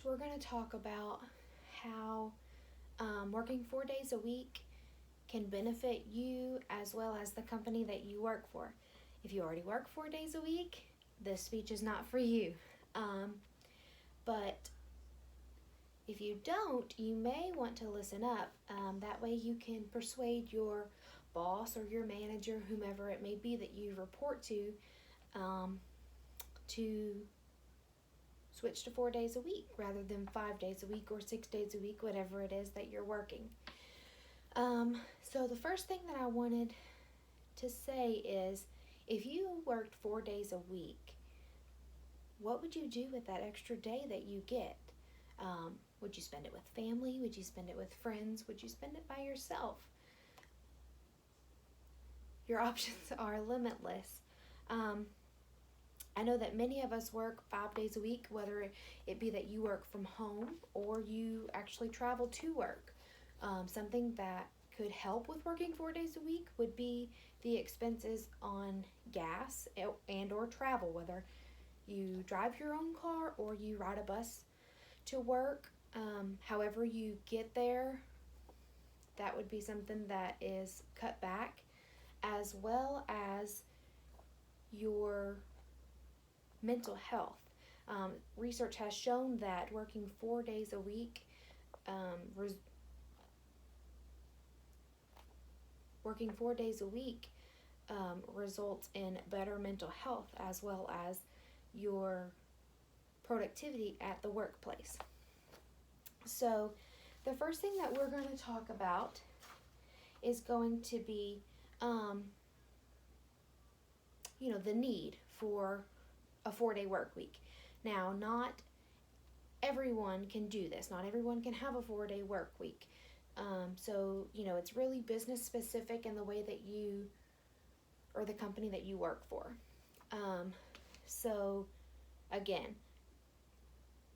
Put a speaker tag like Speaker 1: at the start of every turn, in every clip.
Speaker 1: we're going to talk about how working 4 days a week can benefit you as well as the company that you work for. If you already work 4 days a week, this speech is not for you. But if you don't, you may want to listen up. That way you can persuade your boss or your manager, whomever it may be that you report to switch to 4 days a week rather than 5 days a week or 6 days a week, whatever it is that you're working. So the first thing that I wanted to say is, if you worked 4 days a week, what would you do with that extra day that you get? Would you spend it with family? Would you spend it with friends? Would you spend it by yourself? Your options are limitless. I know that many of us work 5 days a week, whether it be that you work from home or you actually travel to work. Something that could help with working 4 days a week would be the expenses on gas and or travel, whether you drive your own car or you ride a bus to work. However you get there, that would be something that is cut back, as well as your mental health. Research has shown that working 4 days a week results in better mental health as well as your productivity at the workplace. So the first thing that we're going to talk about is going to be the need for a 4-day work week. Now, not everyone can do this. Not everyone can have a 4-day work week. So it's really business specific in the way that you or the company that you work for. So again,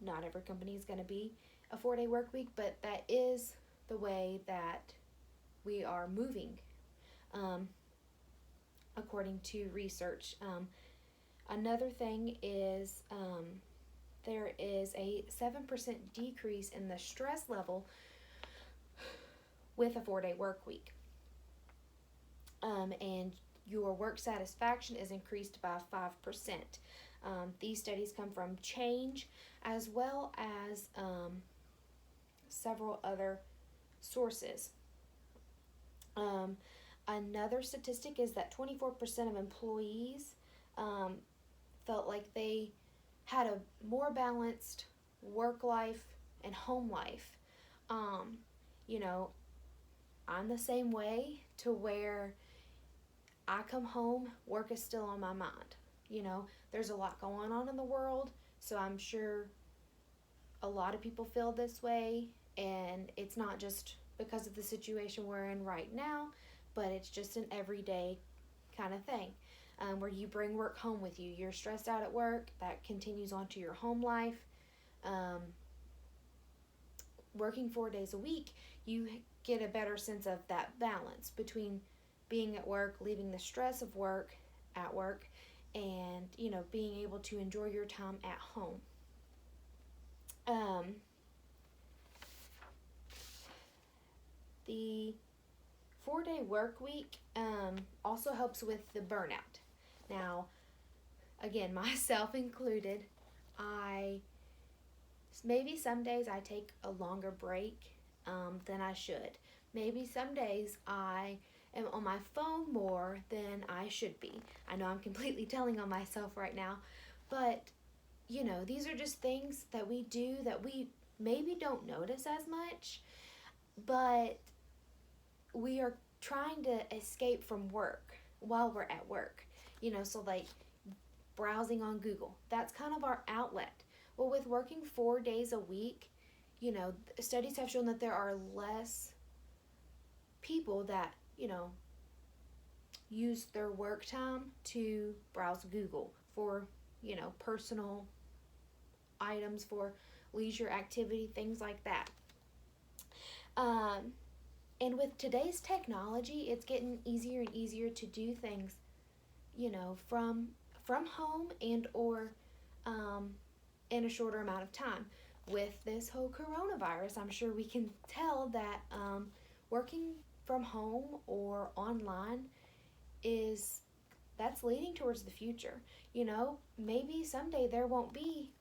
Speaker 1: not every company is going to be a 4-day work week, but that is the way that we are moving, according to research. Another thing is there is a 7% decrease in the stress level with a 4-day work week. And your work satisfaction is increased by 5%. These studies come from Change as well as several other sources. Another statistic is that 24% of employees felt like they had a more balanced work life and home life. I'm the same way, to where I come home, work is still on my mind. There's a lot going on in the world, so I'm sure a lot of people feel this way, and it's not just because of the situation we're in right now, but it's just an everyday kind of thing, where you bring work home with you. You're stressed out at work, that continues on to your home life. Working 4 days a week, you get a better sense of that balance between being at work, leaving the stress of work at work, and being able to enjoy your time at home. The 4-day work week also helps with the burnout. Now, again, myself included, maybe some days I take a longer break than I should. Maybe some days I am on my phone more than I should be. I know I'm completely telling on myself right now, but these are just things that we do that we maybe don't notice as much, but we are trying to escape from work while we're at work. So like browsing on Google, that's kind of our outlet. Well, with working 4 days a week, studies have shown that there are less people that, use their work time to browse Google for, personal items, for leisure activity, things like that. And with today's technology, it's getting easier and easier to do things, from home and or in a shorter amount of time. with this whole coronavirus, I'm sure we can tell that working from home or online that's leading towards the future. Maybe someday there won't be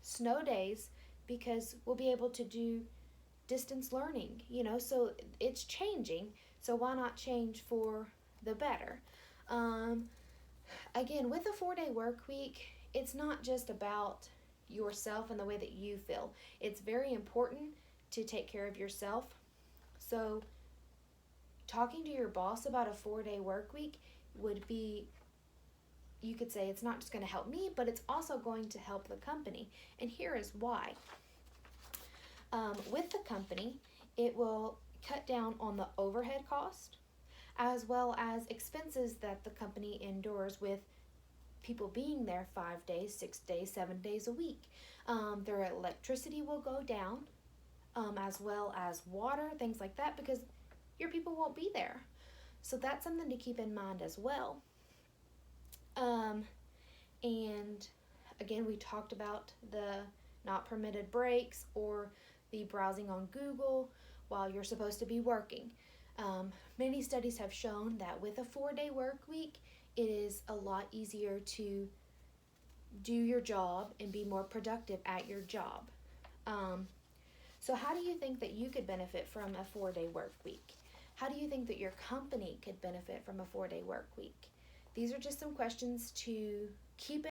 Speaker 1: snow days because we'll be able to do distance learning, so it's changing. So why not change for the better? Um, Again, with a 4-day work week, it's not just about yourself and the way that you feel. It's very important to take care of yourself. So talking to your boss about a 4-day work week would be, you could say, it's not just going to help me, but it's also going to help the company. And here is why. With the company, it will cut down on the overhead cost as well as expenses that the company endures with people being there 5 days, 6 days, 7 days a week. Their electricity will go down, as well as water, things like that, because your people won't be there. So that's something to keep in mind as well. And again, we talked about the not permitted breaks or the browsing on Google while you're supposed to be working. Many studies have shown that with a 4-day work week, it is a lot easier to do your job and be more productive at your job. So how do you think that you could benefit from a 4-day work week? How do you think that your company could benefit from a 4-day work week? These are just some questions to keep